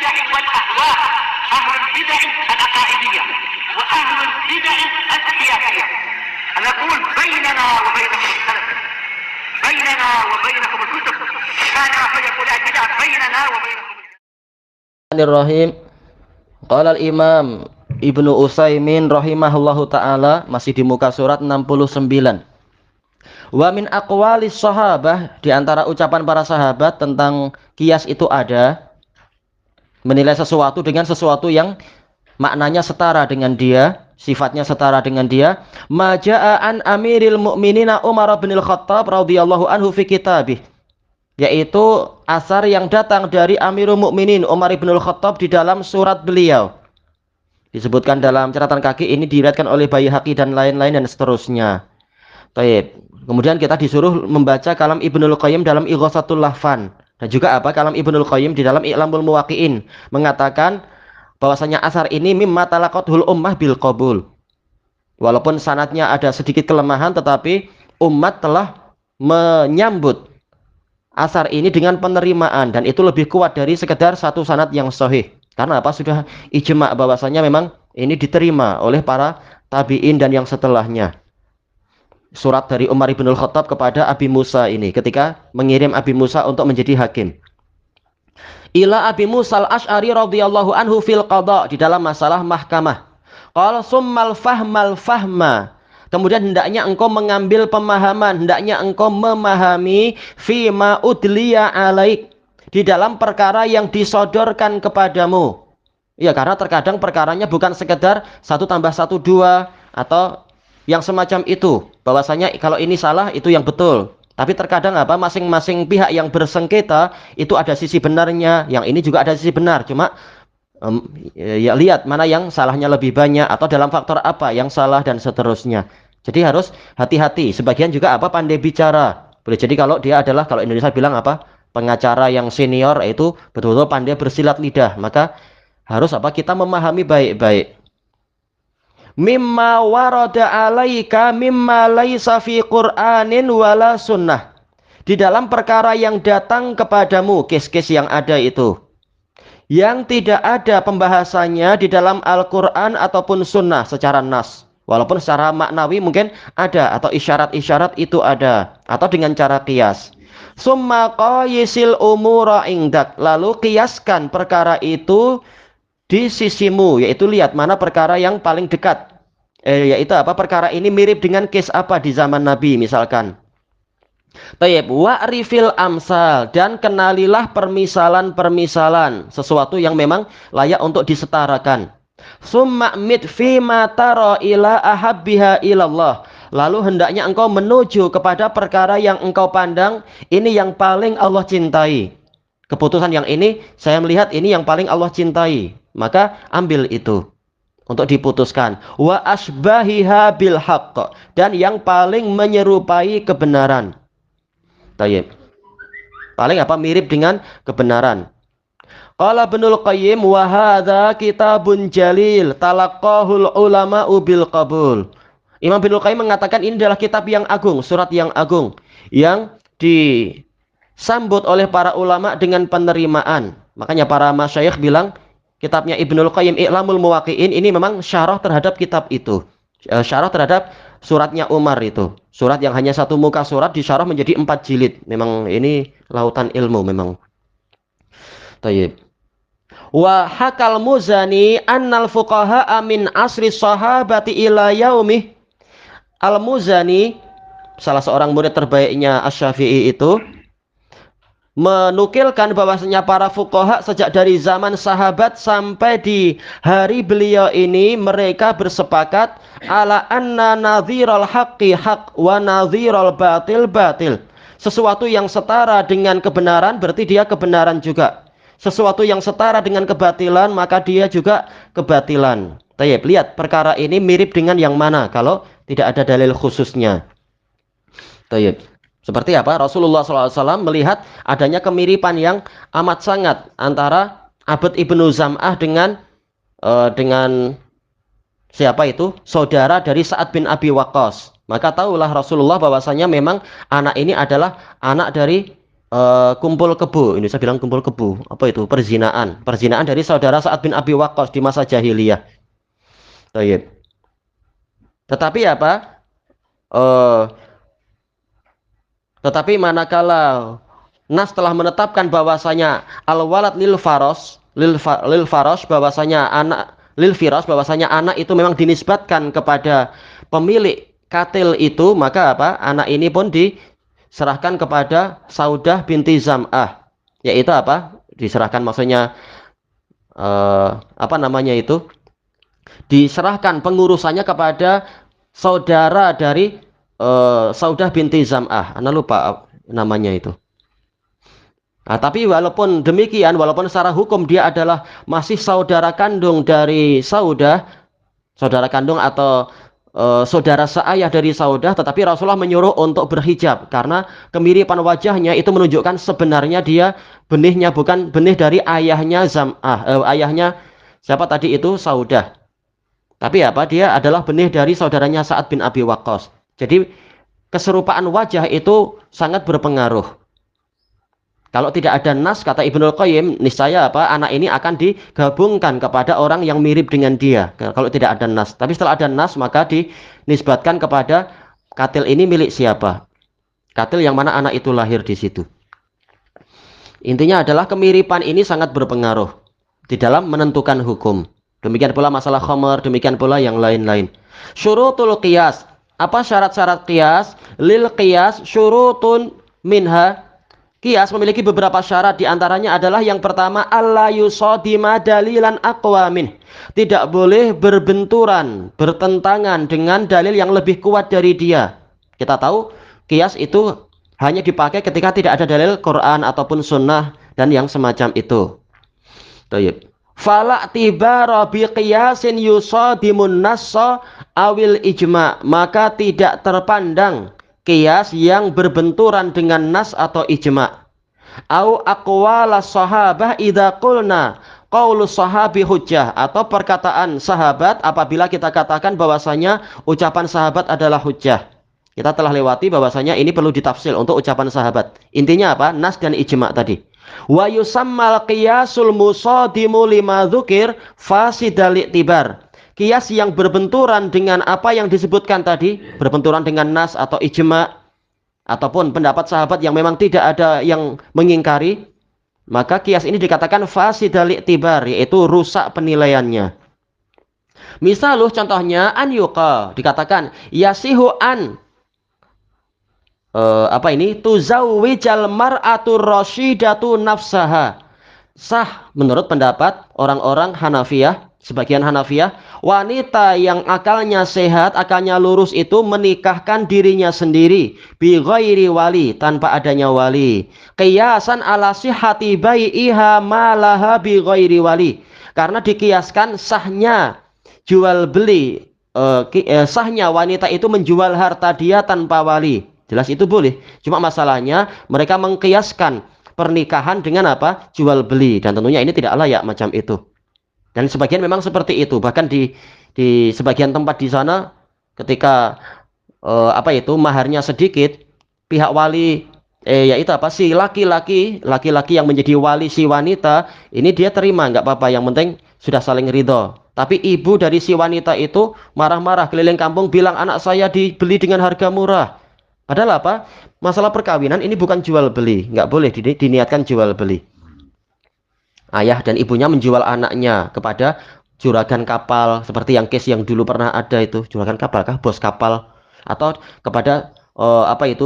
البدع والأهواء، أهل البدع العقائدية وأهل البدع السياسية. نقول بيننا وبينكم السلف، بيننا وبينكم الكتب، كان فيقول البدع بيننا وبينكم. Bismillahirrahmanirrahim. Qala al-Imam Ibnu Utsaimin rahimahullahu taala, masih di muka surat 69. Wa min aqwalis sahabah, di antara ucapan para sahabat tentang qiyas itu ada menilai sesuatu dengan sesuatu yang maknanya setara dengan dia, sifatnya setara dengan dia. Majaa an Amiril Mukminina Umar bin Al-Khattab radhiyallahu anhu fi kitabih, yaitu asar yang datang dari Amirul Mukminin Umar bin Al-Khattab di dalam surat beliau. Disebutkan dalam catatan kaki, ini diriwayatkan oleh Baihaqi dan lain-lain dan seterusnya. Baik. Kemudian kita disuruh membaca kalam Ibnul Qayyim dalam Ighatsatul Lahfan, dan juga kalam Ibnul Qayyim di dalam I'lamul Muwaqqi'in, mengatakan bahwasanya asar ini mimma talaqatul ummah bil qabul. Walaupun sanadnya ada sedikit kelemahan, tetapi umat telah menyambut asar ini dengan penerimaan, dan itu lebih kuat dari sekedar satu sanad yang sahih. Karena apa? Sudah ijma' bahwasanya memang ini diterima oleh para tabi'in dan yang setelahnya. Surat dari Umar bin Al-Khattab kepada Abi Musa ini, ketika mengirim Abi Musa untuk menjadi hakim. Ila Abi Musa al-Asy'ari radhiyallahu anhu fil qada, di dalam masalah mahkamah. Qala summal fahmal fahma, kemudian hendaknya engkau mengambil pemahaman, hendaknya engkau memahami fima udliya alaik, di dalam perkara yang disodorkan kepadamu. Ya, karena terkadang perkaranya bukan sekedar 1 tambah 1 2 atau yang semacam itu, bahwasanya kalau ini salah itu yang betul. Tapi terkadang apa, masing-masing pihak yang bersengketa itu ada sisi benarnya, yang ini juga ada sisi benar. Cuma ya lihat mana yang salahnya lebih banyak, atau dalam faktor apa yang salah, dan seterusnya. Jadi harus hati-hati. Sebagian juga apa, pandai bicara. Boleh jadi kalau dia adalah, kalau Indonesia bilang apa, pengacara yang senior, itu betul-betul pandai bersilat lidah, maka harus apa, kita memahami baik-baik. Mimma warada alaika mimma laisa fi Qur'anin wala sunnah, di dalam perkara yang datang kepadamu, kes-kes yang ada itu, yang tidak ada pembahasannya di dalam Al-Quran ataupun sunnah secara nas. Walaupun secara maknawi mungkin ada, atau isyarat-isyarat itu ada, atau dengan cara qiyas. Summa qayisil umura indak, lalu qiyaskan perkara itu di sisimu, yaitu lihat mana perkara yang paling dekat, yaitu apa, perkara ini mirip dengan case apa di zaman Nabi misalkan. Tayyib, wa'rifil amsal, dan kenalilah permisalan-permisalan, sesuatu yang memang layak untuk disetarakan. Summa mid fima tara ila ahabbiha ilallah, lalu hendaknya engkau menuju kepada perkara yang engkau pandang ini yang paling Allah cintai. Keputusan yang ini saya melihat ini yang paling Allah cintai, maka ambil itu untuk diputuskan. Wa asbahiha bil haqq, dan yang paling menyerupai kebenaran. Tayyib, paling apa, mirip dengan kebenaran. Qala Ibnul Qayyim wa hadza kitabun jalil talaqahul ulama'u bil qabul. Imam Ibnul Qayyim mengatakan ini adalah kitab yang agung, surat yang agung, yang disambut oleh para ulama dengan penerimaan. Makanya para masyayikh bilang kitabnya Ibnul Qayyim I'lamul Muwaqqi'in ini memang syarah terhadap kitab itu, syarah terhadap suratnya Umar itu. Surat yang hanya 1 muka surat disyarah menjadi 4 jilid. Memang ini lautan ilmu memang. Tayyib. Wa hakal Muzani annal fuqaha min asri sahabati ila yaumih. Al-Muzani, salah seorang murid terbaiknya Asy-Syafi'i itu, menukilkan bahwasanya para fuqaha sejak dari zaman sahabat sampai di hari beliau ini, mereka bersepakat ala anna nadhiral haqqi haq wa nadhiral batil batil. Sesuatu yang setara dengan kebenaran berarti dia kebenaran juga. Sesuatu yang setara dengan kebatilan maka dia juga kebatilan. Tayyib, lihat perkara ini mirip dengan yang mana kalau tidak ada dalil khususnya. Tayyib. Seperti apa? Rasulullah SAW melihat adanya kemiripan yang amat sangat antara Abd ibnu Zam'ah dengan siapa itu? Saudara dari Sa'ad bin Abi Waqqas. Maka tahulah Rasulullah bahwasanya memang anak ini adalah anak dari kumpul kebo. Ini saya bilang kumpul kebo. Apa itu? Perzinaan. Perzinaan dari saudara Sa'ad bin Abi Waqqas di masa jahiliyah. Tayyib. Tetapi apa? Eh, tetapi manakala Nas telah menetapkan bahwasanya al-walad lil faros bahwasanya anak lil firas bahwasanya anak itu memang dinisbatkan kepada pemilik katil itu, maka apa? Anak ini pun diserahkan kepada Saudah binti Zam'ah. Yaitu apa? Diserahkan maksudnya apa namanya itu? Diserahkan pengurusannya kepada saudara dari Saudah binti Zam'ah. Anda lupa namanya itu. Nah, tapi walaupun demikian, walaupun secara hukum dia adalah masih saudara kandung dari Saudah, saudara kandung atau saudara seayah dari Saudah, tetapi Rasulullah menyuruh untuk berhijab karena kemiripan wajahnya itu menunjukkan sebenarnya dia benihnya bukan benih dari ayahnya ayahnya siapa tadi itu Saudah. Tapi apa? Dia adalah benih dari saudaranya Sa'ad bin Abi Waqqas. Jadi keserupaan wajah itu sangat berpengaruh. Kalau tidak ada nas, kata Ibnul Qayyim, niscaya apa? Anak ini akan digabungkan kepada orang yang mirip dengan dia. Kalau tidak ada nas. Tapi setelah ada nas, maka dinisbatkan kepada katil ini milik siapa? Katil yang mana anak itu lahir di situ. Intinya adalah kemiripan ini sangat berpengaruh di dalam menentukan hukum. Demikian pula masalah khamar, demikian pula yang lain-lain. Syurutul qiyas. Apa syarat-syarat qiyas? Lil qiyas syurutun minha. Qiyas memiliki beberapa syarat, diantaranya adalah yang pertama alla yusadima dalilan aqwa min. Tidak boleh berbenturan, bertentangan dengan dalil yang lebih kuat dari dia. Kita tahu qiyas itu hanya dipakai ketika tidak ada dalil Quran ataupun sunnah dan yang semacam itu. Tayyib. Fala tibara bi qiyasin yusadimun nassa awil ijma, maka tidak terpandang qiyas yang berbenturan dengan nas atau ijma. Au aqwala sahabah idza qulna qaulu sahabi hujjah, atau perkataan sahabat apabila kita katakan bahwasanya ucapan sahabat adalah hujjah. Kita telah lewati bahwasanya ini perlu ditafsir untuk ucapan sahabat. Intinya apa? Nas dan ijma tadi. Wa yusammal qiyasul musadimu lima dzukir fasidal i'tibar. Qiyas yang berbenturan dengan apa yang disebutkan tadi, berbenturan dengan nas atau ijma ataupun pendapat sahabat yang memang tidak ada yang mengingkari, maka qiyas ini dikatakan fasidal i'tibar, yaitu rusak penilaiannya. Misaluh contohnya an yuqa, dikatakan yasihu an tuzawwijal mar'atur rasyidatu nafsaha. Sah menurut pendapat orang-orang Hanafiyah, sebagian Hanafiyah, wanita yang akalnya sehat, akalnya lurus itu menikahkan dirinya sendiri bi ghairi wali, tanpa adanya wali. Qiyasan ala sihhati bai'iha ma laha bi ghairi wali. Karena dikiaskan sahnya jual beli, sahnya wanita itu menjual harta dia tanpa wali. Jelas itu boleh. Cuma masalahnya mereka mengkiaskan pernikahan dengan apa? Jual beli, dan tentunya ini tidak layak macam itu. Dan sebagian memang seperti itu. Bahkan di sebagian tempat di sana ketika maharnya sedikit, pihak wali yaitu apa? Si laki-laki yang menjadi wali si wanita, ini dia terima, nggak apa-apa, yang penting sudah saling ridho. Tapi ibu dari si wanita itu marah-marah keliling kampung bilang anak saya dibeli dengan harga murah. Padahal apa? Masalah perkawinan ini bukan jual beli, nggak boleh diniatkan jual beli. Ayah dan ibunya menjual anaknya kepada juragan kapal, seperti yang case yang dulu pernah ada itu, juragan kapal kah, bos kapal, atau kepada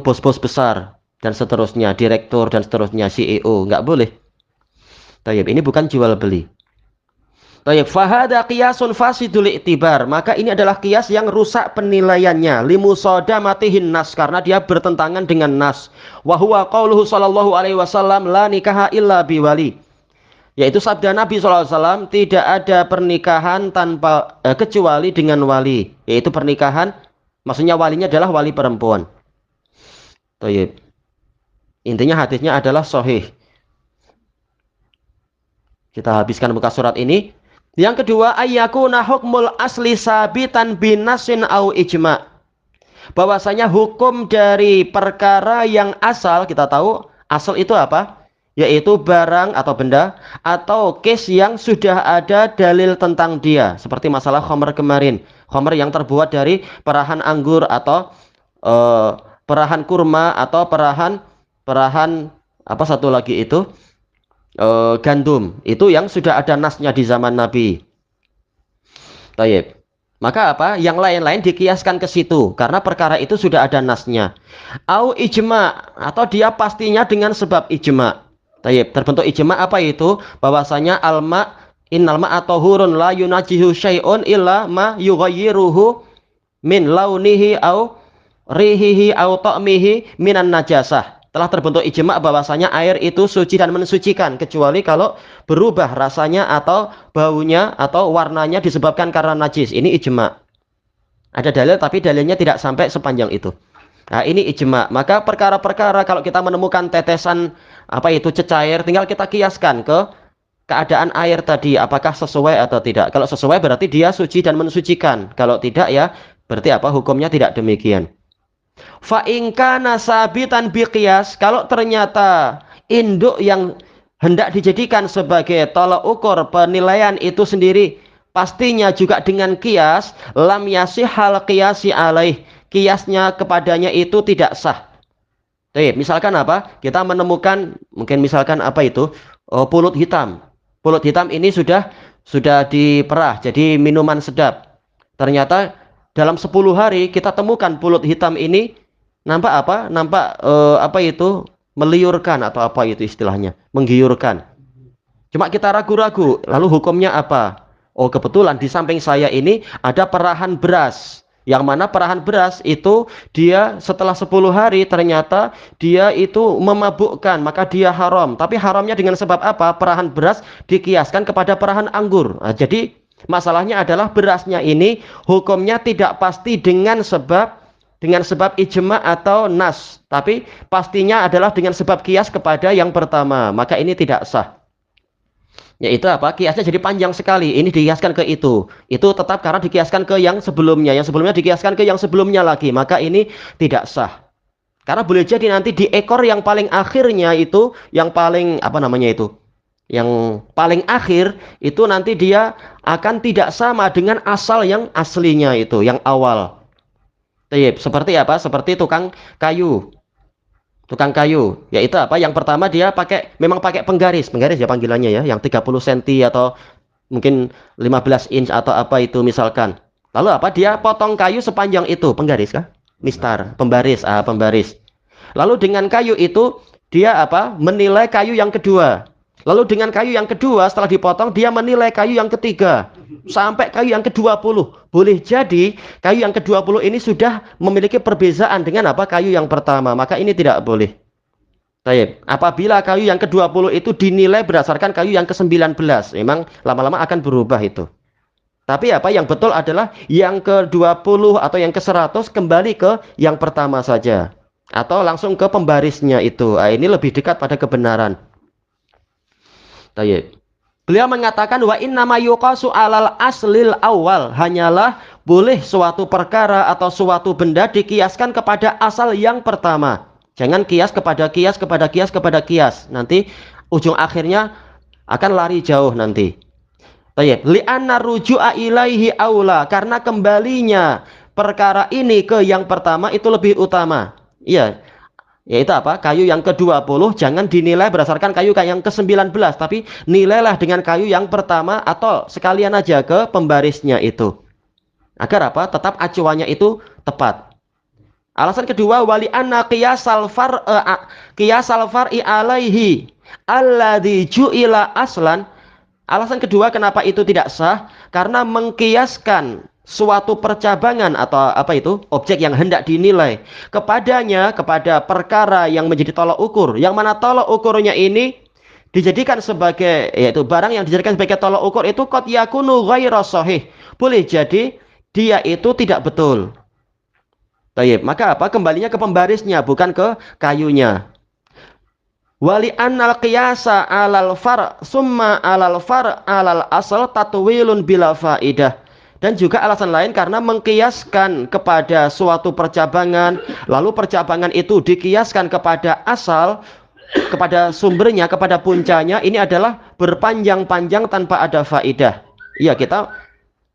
bos-bos besar dan seterusnya, direktur dan seterusnya, CEO, nggak boleh. Tayyib, ini bukan jual beli. Tayyib, fahada qiyasun fasidul i'tibar, maka ini adalah qiyas yang rusak penilaiannya, limusadamatihin nas, karena dia bertentangan dengan nas. Wa huwa qauluhu sallallahu alaihi wasallam la nikaha illa biwali, yaitu sabda Nabi SAW, tidak ada pernikahan tanpa kecuali dengan wali, yaitu pernikahan, maksudnya walinya adalah wali perempuan. Tayyib. Intinya hadisnya adalah sahih. Kita habiskan muka surat ini. Yang kedua, ayyakuna hukmul asli sabitan binasin au ijma. Bahwasanya hukum dari perkara yang asal, kita tahu Asal itu apa? Yaitu barang atau benda atau case yang sudah ada dalil tentang dia. Seperti masalah khamr kemarin. Khamr yang terbuat dari perahan anggur atau perahan kurma atau perahan apa satu lagi itu gandum. Itu yang sudah ada nasnya di zaman Nabi. Taib. Maka apa? Yang lain-lain dikiaskan ke situ karena perkara itu sudah ada nasnya. Au ijma atau dia pastinya dengan sebab ijma. Taib. Terbentuk ijma apa itu? Bahwasanya alma innal ma'a tahurun la yunajihu syai'un illa ma yughayyiruhu min launihi au rihihi au ta'mihi minan najasah. Telah terbentuk ijma bahwasanya air itu suci dan mensucikan kecuali kalau berubah rasanya atau baunya atau warnanya disebabkan karena najis. Ini ijma. Ada dalil tapi dalilnya tidak sampai sepanjang itu. Nah, ini ijma. Maka perkara-perkara kalau kita menemukan tetesan apa itu cecair, tinggal kita kiaskan ke keadaan air tadi apakah sesuai atau tidak. Kalau sesuai berarti dia suci dan mensucikan. Kalau tidak ya berarti apa hukumnya tidak demikian. Fa in kana sabitan biqiyas, kalau ternyata induk yang hendak dijadikan sebagai tolak ukur penilaian itu sendiri pastinya juga dengan kias, lam yasihal qiyasi alaih, kiasnya kepadanya itu tidak sah. Oke, misalkan apa? Kita menemukan mungkin misalkan apa itu? Pulut hitam. Pulut hitam ini sudah diperah jadi minuman sedap. Ternyata dalam 10 hari kita temukan pulut hitam ini nampak apa? Nampak apa itu? Meliurkan atau apa itu istilahnya? Menggiurkan. Cuma kita ragu-ragu, lalu hukumnya apa? Oh, kebetulan di samping saya ini ada perahan beras. Yang mana perahan beras itu dia setelah 10 hari ternyata dia itu memabukkan, maka dia haram. Tapi haramnya dengan sebab apa? Perahan beras dikiaskan kepada perahan anggur. Nah, jadi masalahnya adalah berasnya ini hukumnya tidak pasti dengan sebab ijma atau nas, tapi pastinya adalah dengan sebab kias kepada yang pertama. Maka ini tidak sah. Yaitu apa? Kiasnya jadi panjang sekali. Ini dikiaskan ke itu. Itu tetap karena dikiaskan ke yang sebelumnya. Yang sebelumnya dikiaskan ke yang sebelumnya lagi. Maka ini tidak sah. Karena boleh jadi nanti di ekor yang paling akhirnya itu, yang paling apa namanya itu? Yang paling akhir itu nanti dia akan tidak sama dengan asal yang aslinya itu, yang awal. Seperti apa? Seperti tukang kayu. Tukang kayu, yaitu apa? Yang pertama dia memang pakai penggaris ya panggilannya ya, yang 30 cm atau mungkin 15 inch atau apa itu misalkan. Lalu apa? Dia potong kayu sepanjang itu, penggaris kah? Mistar, pembaris, pembaris. Lalu dengan kayu itu dia apa? Menilai kayu yang kedua. Lalu dengan kayu yang kedua setelah dipotong dia menilai kayu yang ketiga sampai kayu yang ke-20. Boleh jadi kayu yang ke-20 ini sudah memiliki perbezaan dengan apa? Kayu yang pertama. Maka ini tidak boleh. Baik. Apabila kayu yang ke-20 itu dinilai berdasarkan kayu yang ke-19, memang lama-lama akan berubah itu. Tapi apa yang betul adalah yang ke-20 atau yang ke-100 kembali ke yang pertama saja. Atau langsung ke pembarisnya itu. Ini lebih dekat pada kebenaran. Tayyib. Beliau mengatakan wa innama yuqasu alal aslil awal, hanyalah boleh suatu perkara atau suatu benda dikiaskan kepada asal yang pertama. Jangan kias kepada kias kepada kias kepada kias. Nanti ujung akhirnya akan lari jauh nanti. Tayyib. Li'anna ruju'a ilaihi aula, karena kembalinya perkara ini ke yang pertama itu lebih utama. Iya. Yaitu apa? Kayu yang ke-20 jangan dinilai berdasarkan kayu yang ke-19, tapi nilailah dengan kayu yang pertama atau sekalian aja ke pembarisnya itu. Agar apa? Tetap acuannya itu tepat. Alasan kedua, wali anna qiyasal far'i alaihi alladzi ju'ila aslan. Alasan kedua kenapa itu tidak sah? Karena mengkiaskan suatu percabangan atau apa itu objek yang hendak dinilai kepadanya kepada perkara yang menjadi tolak ukur, yang mana tolak ukurnya ini dijadikan sebagai yaitu barang yang dijadikan sebagai tolak ukur itu qad yakunu ghairu sahih, boleh jadi dia itu tidak betul. Tayyib. Maka apa? Kembalinya ke pembarisnya bukan ke kayunya. Wali annal qiyasa alal far summa alal far alal asal tatwilun bila faidah. Dan juga alasan lain karena mengkiaskan kepada suatu percabangan, lalu percabangan itu dikiaskan kepada asal, kepada sumbernya, kepada puncanya, ini adalah berpanjang-panjang tanpa ada faedah. Iya, kita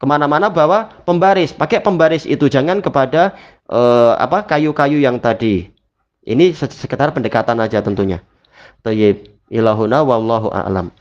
kemana-mana bawa pembaris, pakai pembaris itu, jangan kepada kayu-kayu yang tadi. Ini sekedar pendekatan aja tentunya. Thayyib, ilahuna wallahu a'lam.